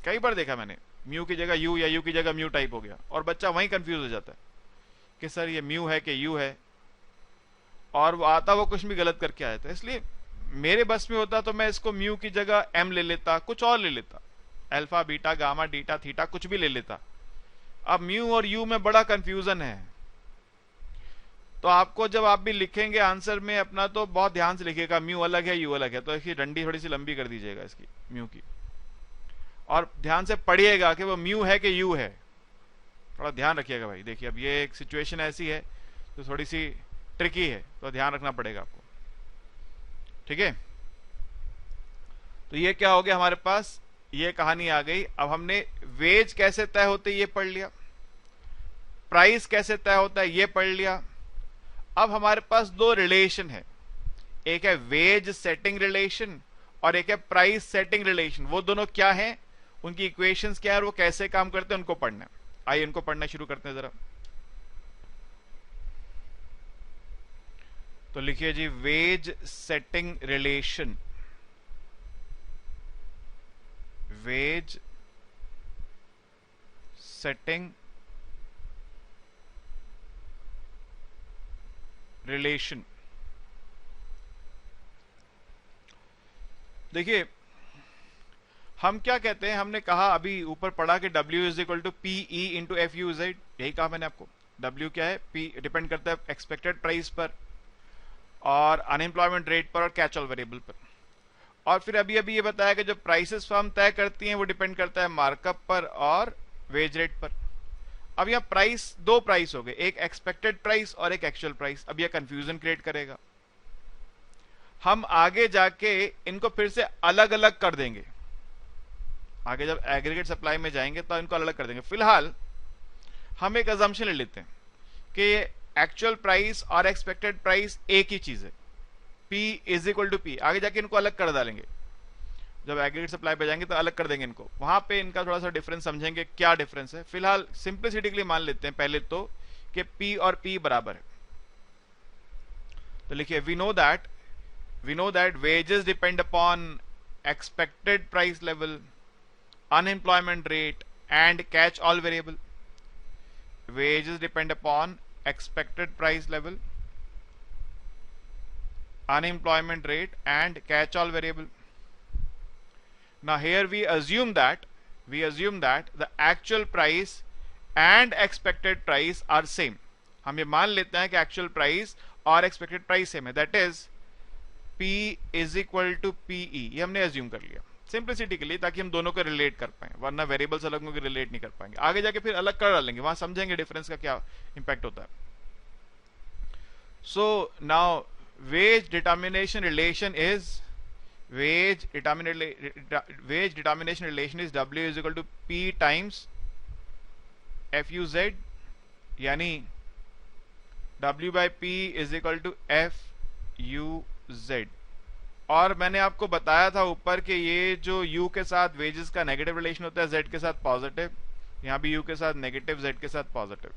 कई बार देखा मैंने, म्यू की जगह यू या यू की जगह म्यू टाइप हो गया, और बच्चा वहीं कंफ्यूज हो जाता है कि सर ये म्यू है कि यू है, और वो आता वो कुछ भी गलत करके आया था। इसलिए मेरे बस में होता तो मैं इसको म्यू की जगह एम ले लेता, कुछ और ले लेता, अल्फा बीटा गामा डीटा थीटा कुछ भी ले लेता। अब म्यू और यू में बड़ा कंफ्यूजन है, तो आपको जब आप भी लिखेंगे आंसर में अपना तो बहुत ध्यान से लिखिएगा, म्यू अलग है यू अलग है, तो इसकी डंडी थोड़ी सी लंबी कर दीजिएगा इसकी म्यू की, और ध्यान से पढ़िएगा कि वो म्यू है कि यू है, थोड़ा ध्यान रखिएगा भाई। देखिए अब ये एक सिचुएशन ऐसी है तो थोड़ी सी ट्रिकी है, तो ध्यान रखना पड़ेगा आपको, ठीक है। तो ये क्या हो गया हमारे पास, ये कहानी आ गई। अब हमने वेज कैसे तय होते ये पढ़ लिया, प्राइस कैसे तय होता है ये पढ़ लिया। अब हमारे पास दो रिलेशन है, एक है वेज सेटिंग रिलेशन और एक है प्राइस सेटिंग रिलेशन। वो दोनों क्या हैं, उनकी इक्वेशंस क्या है और वो कैसे काम करते हैं उनको पढ़ना है। आइए इनको पढ़ना शुरू करते हैं जरा। तो लिखिए जी, wage setting relation, wage setting relation. देखिए हम क्या कहते हैं, हमने कहा अभी ऊपर पढ़ा कि W is equal to P E into F U Z, यही कहा मैंने आपको। W क्या है, P डिपेंड करता है एक्सपेक्टेड प्राइस पर और अनएम्प्लॉयमेंट रेट पर और कैच ऑल वेरिएबल पर। और फिर अभी अभी ये बताया कि जो प्राइसेस फर्म तय करती हैं वो डिपेंड करता है मार्कअप पर और वेज रेट पर। अब यहाँ प्राइस, दो प्राइस हो गए, एक एक्सपेक्टेड प्राइस और एक एक्चुअल प्राइस। अब यह कंफ्यूजन क्रिएट करेगा, हम आगे जाके इनको फिर से अलग अलग कर देंगे, आगे जब एग्रीगेट सप्लाई में जाएंगे तो इनको अलग कर देंगे। फिलहाल हम एक अजम्पशन ले लेते हैं कि एक्चुअल प्राइस और एक्सपेक्टेड प्राइस एक ही चीज है, P is equal to P। आगे जाके इनको अलग कर डालेंगे, जब एग्रीगेट सप्लाई पे जाएंगे तो अलग कर देंगे इनको, वहां पे इनका थोड़ा सा डिफरेंस समझेंगे क्या डिफरेंस है। फिलहाल सिंप्लिसिटी के लिए मान लेते हैं पहले तो कि P और P बराबर है। तो लिखिए, we know that wages depend upon expected price level, unemployment rate and catch all variable. Wages depend upon expected price level, unemployment rate and catch all variable. Now here we assume that the actual price and expected price are same. हम ये मान लेते हैं कि actual price और expected price same है, that is P is equal to PE। ये हमने assume कर लिया सिंप्लिसिटी के लिए, ताकि हम दोनों को रिलेट कर पाए, वरना वेरिएबल्स अलग होंगे रिलेट नहीं कर पाएंगे। आगे जाके फिर अलग कर डालेंगे, वहां समझेंगे डिफरेंस का क्या इंपैक्ट होता है। So now wage determination relation is W is equal to P times FUZ, यानी W by P is equal to FUZ। और मैंने आपको बताया था ऊपर कि ये जो U के साथ वेजेस का नेगेटिव रिलेशन होता है Z के साथ पॉजिटिव, यहां भी U के साथ नेगेटिव Z के साथ positive.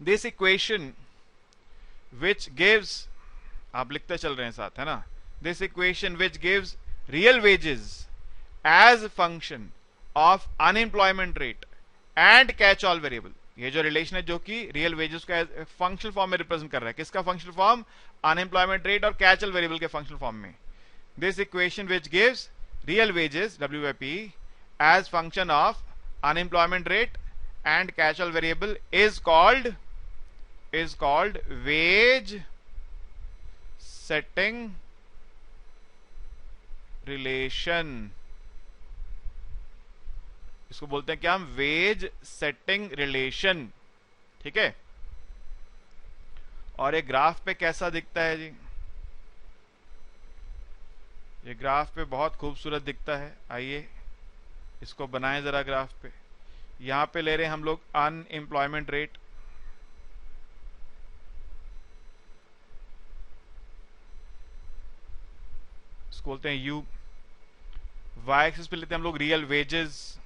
This equation which gives, आप लिखते चल रहे हैं साथ, है ना, this equation which gives real wages as function of unemployment rate and catch all variable. ये जो रिलेशन है जो कि रियल वेजेस का फंक्शनल फॉर्म में रिप्रेजेंट कर रहा है, किसका फंक्शनल फॉर्म, अनएम्प्लॉयमेंट रेट और कैच ऑल वेरिएबल के फंक्शनल फॉर्म में। This equation which gives real wages WYP as function of unemployment rate and catch-all variable is called wage setting relation. इसको बोलते हैं क्या हम, वेज सेटिंग रिलेशन, ठीक है। और ये ग्राफ पे कैसा दिखता है जी, ये ग्राफ पे बहुत खूबसूरत दिखता है। आइए इसको बनाएं जरा ग्राफ पे। यहां पे ले रहे हैं हम लोग अनएम्प्लॉयमेंट रेट, इसको बोलते हैं यू। वाई एक्सिस पे लेते हैं हम लोग रियल वेजेस,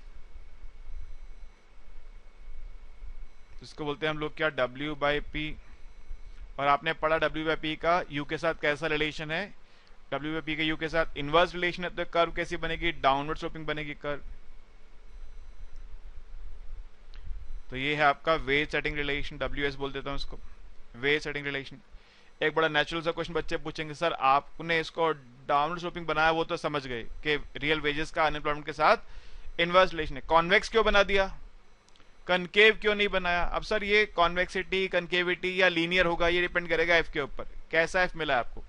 इसको बोलते हैं हम लोग क्या, W बाई पी। और आपने पढ़ा W बाई पी का U के साथ कैसा रिलेशन है, W बाई पी के U के साथ इनवर्स रिलेशन है। तो कर्व कैसी बनेगी, डाउनवर्ड स्लोपिंग बनेगी कर्व। तो ये है आपका वेज सेटिंग रिलेशन, WS बोल देता हूं इसको, वेज सेटिंग रिलेशन। एक बड़ा नेचुरल सा क्वेश्चन बच्चे पूछेंगे, सर आपने इसको डाउनवर्ड स्लोपिंग बनाया, वो तो समझ गए कि रियल वेजेस का अनएम्प्लॉयमेंट के साथ इनवर्स रिलेशन है, कॉन्वेक्स क्यों बना दिया, कनकेव क्यों नहीं बनाया। अब सर ये कॉन्वेक्सिटी, कनकेविटी या लीनियर होगा, ये डिपेंड करेगा एफ के ऊपर, कैसा एफ मिला है आपको।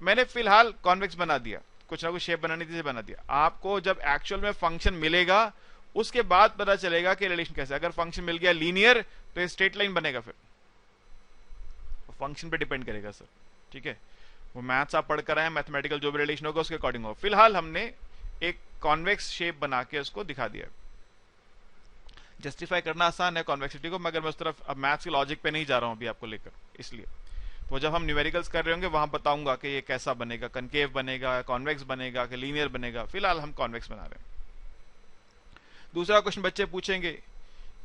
मैंने फिलहाल कॉन्वेक्स बना दिया, कुछ ना कुछ शेप बनानी थी बना दिया। आपको जब एक्चुअल में फंक्शन मिलेगा उसके बाद पता चलेगा कि रिलेशन कैसा है। अगर फंक्शन मिल गया लीनियर तो ये स्ट्रेट लाइन बनेगा, फिर फंक्शन पे डिपेंड करेगा सर, ठीक है। वो मैथ्स आप पढ़कर आए, मैथमेटिकल जो भी रिलेशन होगा उसके अकॉर्डिंग होगा। फिलहाल हमने एक कॉन्वेक्स शेप बना के उसको दिखा दिया। जस्टिफाई करना आसान है कॉन्वेक्सिटी को, मगर मैं उस तरफ अब मैथ्स के लॉजिक पे नहीं जा रहा हूं अभी आपको लेकर, इसलिए तो जब हम न्यूमेरिकल्स कर रहे होंगे वहां बताऊंगा कि ये कैसा बनेगा, कनकेव बनेगा, कॉन्वेक्स बनेगा कि लीनियर बनेगा। फिलहाल हम कॉन्वेक्स बना रहे हैं। दूसरा क्वेश्चन बच्चे पूछेंगे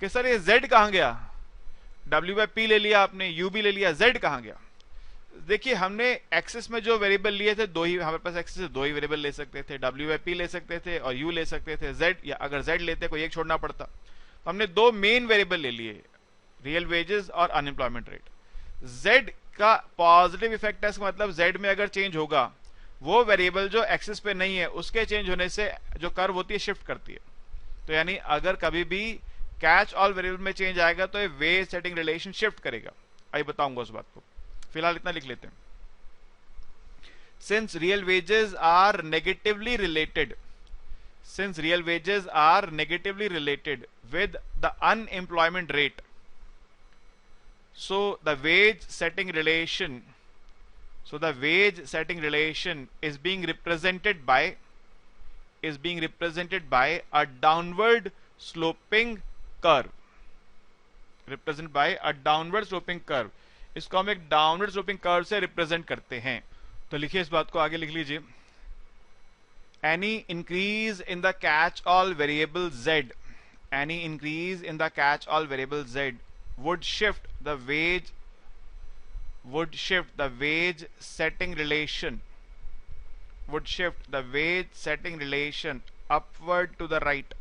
कि सर ये z कहां गया, W बाई पी ले लिया आपने, U भी ले लिया, z कहां गया। देखिए हमने एक्सिस में जो वेरिएबल लिए थे दो ही, हमारे पास एक्सिस से दो ही वेरिएबल ले सकते थे, W बाई पी ले सकते थे और U ले सकते थे, z या अगर z लेते कोई एक छोड़ना पड़ता। तो हमने दो मेन वेरिएबल ले लिए, रियल वेजेस और अनएम्प्लॉयमेंट रेट। z का पॉजिटिव इफेक्ट है, इसका मतलब z में अगर चेंज होगा, वो वेरिएबल जो एक्सिस पे नहीं है उसके चेंज होने से जो कर्व होती है शिफ्ट करती है। तो यानी अगर कभी भी कैच ऑल वेरिएबल में चेंज आएगा तो ये वेज सेटिंग रिलेशन शिफ्ट करेगा। आइए बताऊंगा उस बात को, फिलहाल इतना लिख लेते हैं। Since real wages are negatively related, since real wages are negatively related with the unemployment rate, so the wage setting relation is being represented by a downward sloping curve, represented by a downward sloping curve। इसको हम एक downward sloping curve से represent करते हैं। तो लिखिए इस बात को, आगे लिख लीजिए। Any increase in the catch-all variable z, any increase in the catch-all variable z would shift the wage setting relation upward to the right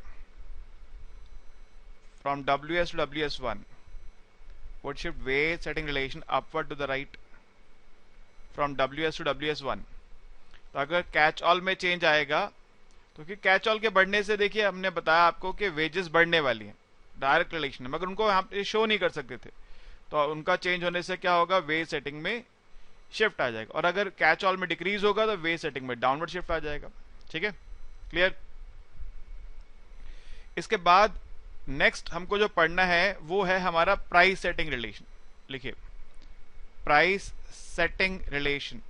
from WS to WS1, would shift wage setting relation upward to the right from WS to WS1। तो अगर catch all में change आएगा तो कि catch all के बढ़ने से, देखिए हमने बताया आपको कि वेजेस बढ़ने वाली हैं, डायरेक्ट रिलेशन है, मगर उनको यहाँ पे शो नहीं कर सकते थे। तो उनका चेंज होने से क्या होगा, वेज सेटिंग में शिफ्ट आ जाएगा। और अगर कैच ऑल में डिक्रीज होगा तो वेज सेटिंग में डाउनवर्ड शिफ्ट आ जाएगा। ठीक है, क्लियर। इसके बाद नेक्स्ट हमको जो पढ़ना है वो है हमारा प्राइस सेटिंग रिलेशन। लिखिए प्राइस सेटिंग रिलेशन।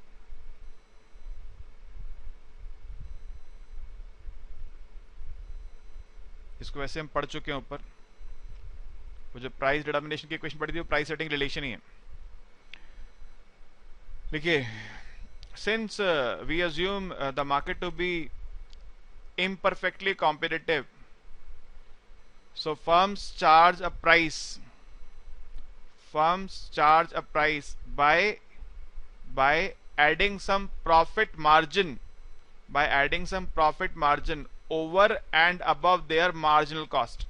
इसको वैसे हम पढ़ चुके हैं ऊपर, वो जो प्राइस डिटर्मिनेशन की क्वेश्चन पढ़ी थी वो प्राइस सेटिंग रिलेशन ही है। देखिए, since we assume the market to be imperfectly competitive, so firms charge a price by adding some profit margin over and above their marginal cost.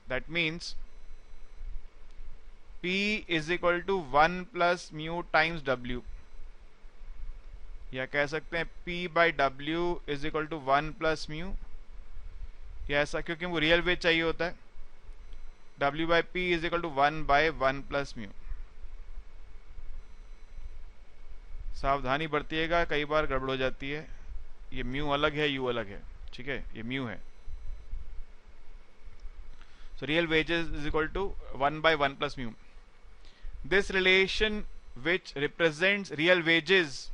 That means P is equal to 1 plus mu times W. या कह सकते हैं P by W is equal to 1 plus mu, या ऐसा, क्योंकि वो real veg चाहिए होता है। W by P is equal to 1 by 1 plus mu. सावधानी बरतिएगा, कई बार गड़बड़ हो जाती है। ये म्यू अलग है, यू अलग है, ठीक है, ये म्यू है। So real wages is equal to 1 by 1 plus mu. This relation which represents real wages,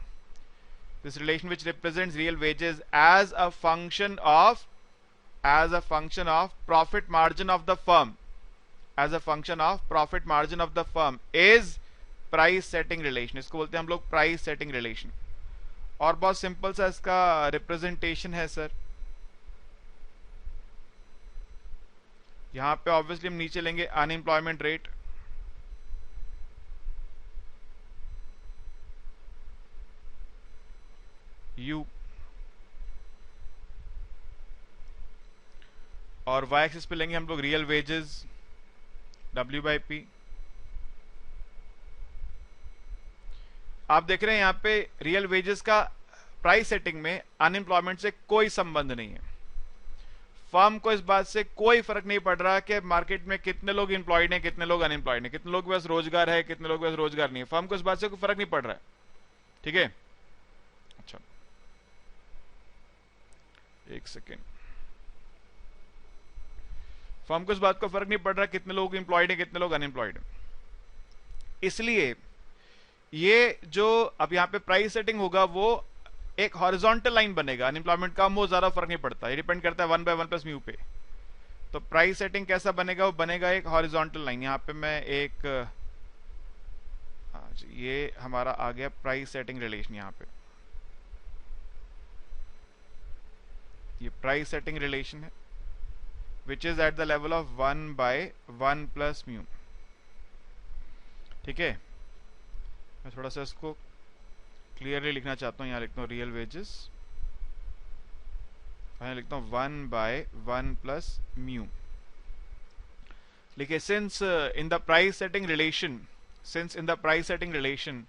this relation which represents real wages as a function of profit margin of the firm, as a function of profit margin of the firm is price setting relation. इसको बोलते हैं हम लोग price setting relation। और बहुत simple सा इसका representation है सर। यहां पे ऑब्वियसली हम नीचे लेंगे अनएम्प्लॉयमेंट रेट, यू, और वाई एक्सिस पे लेंगे हम लोग real wages, W by P. आप देख रहे हैं यहां पे रियल वेजेस का प्राइस सेटिंग में अनएम्प्लॉयमेंट से कोई संबंध नहीं है। फर्म को इस बात से कोई फर्क नहीं पड़ रहा कि मार्केट में कितने लोग एम्प्लॉयड हैं, कितने लोग अनएम्प्लॉयड हैं, कितने लोग के पास रोजगार है, कितने लोग के पास रोजगार नहीं है। फर्म को इस बात से कोई फर्क नहीं पड़ रहा है, ठीक है। अच्छा, एक सेकेंड। फर्म को इस बात का फर्क नहीं पड़ रहा कितने लोग एम्प्लॉयड हैं, कितने लोग अनएम्प्लॉयड हैं। इसलिए ये जो अब यहाँ पे प्राइस सेटिंग होगा वो एक हॉरिजॉन्टल लाइन बनेगा। अनएम्प्लॉयमेंट कम हो ज्यादा फर्क नहीं पड़ता, ये डिपेंड करता है 1 बाय 1 प्लस म्यू पे। तो प्राइस सेटिंग कैसा बनेगा, वो बनेगा एक हॉरिजॉन्टल लाइन। यहाँ पे मैं एक ये हमारा आ गया प्राइस सेटिंग रिलेशन। यहाँ पे ये प्राइस सेटिंग रिलेशन है which is at the level of 1 by 1 plus mu, ठीक है। मैं थोड़ा सा इसको क्लियरली लिखना चाहता हूं। यहां लिखता हूं रियल वेजेस, यहां लिखता हूं 1 बाय 1 प्लस म्यू। लिखिए since in the price setting relation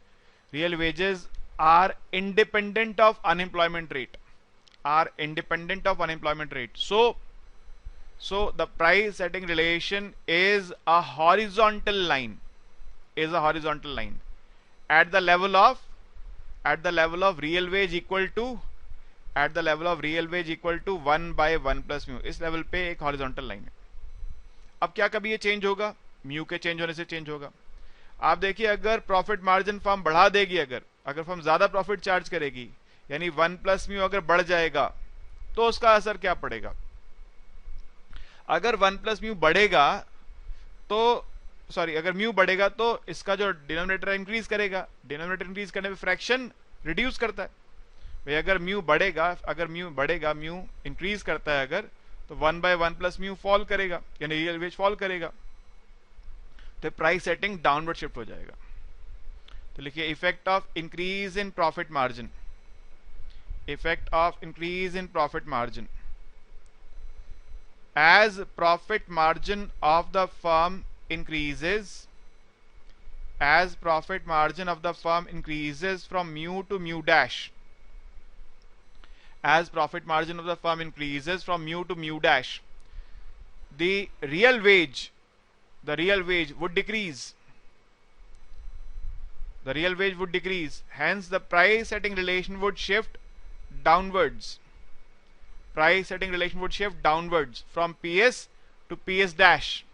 real wages are independent of unemployment rate, so the price setting relation is a horizontal line, at the level of real wage equal to 1 by 1 plus mu. इस level पे एक horizontal line है। अब क्या कभी ये change होगा, mu के चेंज होने से चेंज होगा। आप देखिए अगर प्रॉफिट मार्जिन फर्म बढ़ा देगी, अगर फर्म ज्यादा प्रॉफिट चार्ज करेगी, यानी 1 प्लस म्यू अगर बढ़ जाएगा तो उसका असर क्या पड़ेगा। अगर 1 प्लस म्यू बढ़ेगा तो अगर म्यू बढ़ेगा तो इसका जो डिनोमिनेटर इंक्रीज करेगा। डिनोमिनेटर इंक्रीज करने पे फ्रैक्शन रिड्यूस करता है भाई। अगर म्यू बढ़ेगा, म्यू इंक्रीज करता है अगर, तो 1 बाय 1 प्लस म्यू फॉल करेगा, यानी रियल वेज फॉल करेगा, तो प्राइस सेटिंग डाउनवर्ड शिफ्ट हो जाएगा। तो लिखिए effect of increase in profit margin, as profit margin of the firm increases, from mu to mu dash, the real wage would decrease, hence the price setting relation would shift downwards, from PS to PS dash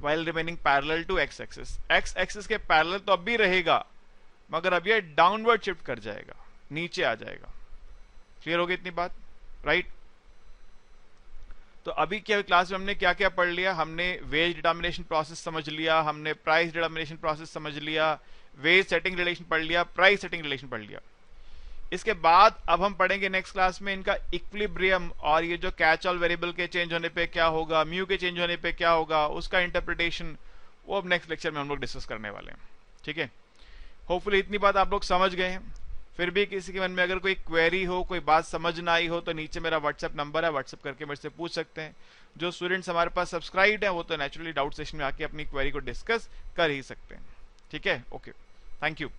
while remaining parallel to x axis। x axis के parallel तो अब भी रहेगा, मगर अब ये downward shift कर जाएगा, नीचे आ जाएगा। क्लियर हो गई इतनी बात, राइट। तो अभी क्या क्लास में हमने क्या क्या पढ़ लिया, हमने वेज डिटर्मिनेशन प्रोसेस समझ लिया, हमने प्राइस डिटर्मिनेशन प्रोसेस समझ लिया, वेज सेटिंग रिलेशन पढ़ लिया, प्राइस सेटिंग रिलेशन पढ़ लिया। इसके बाद अब हम पढ़ेंगे नेक्स्ट क्लास में इनका इक्विलिब्रियम, और ये जो कैच ऑल वेरिएबल के चेंज होने पे क्या होगा, म्यू के चेंज होने पे क्या होगा, उसका इंटरप्रिटेशन, वो अब नेक्स्ट लेक्चर में हम लोग डिस्कस करने वाले हैं, ठीक है। होपफुली इतनी बात आप लोग समझ गए हैं। फिर भी किसी के मन में अगर कोई क्वेरी हो, कोई बात समझ ना आई हो, तो नीचे मेरा व्हाट्सएप नंबर है, व्हाट्सएप करके मेरे से पूछ सकते हैं। जो स्टूडेंट्स हमारे पास सब्सक्राइब हैं वो तो नेचुरली डाउट सेशन में आके अपनी क्वेरी को डिस्कस कर ही सकते हैं, ठीक है। Okay, thank you.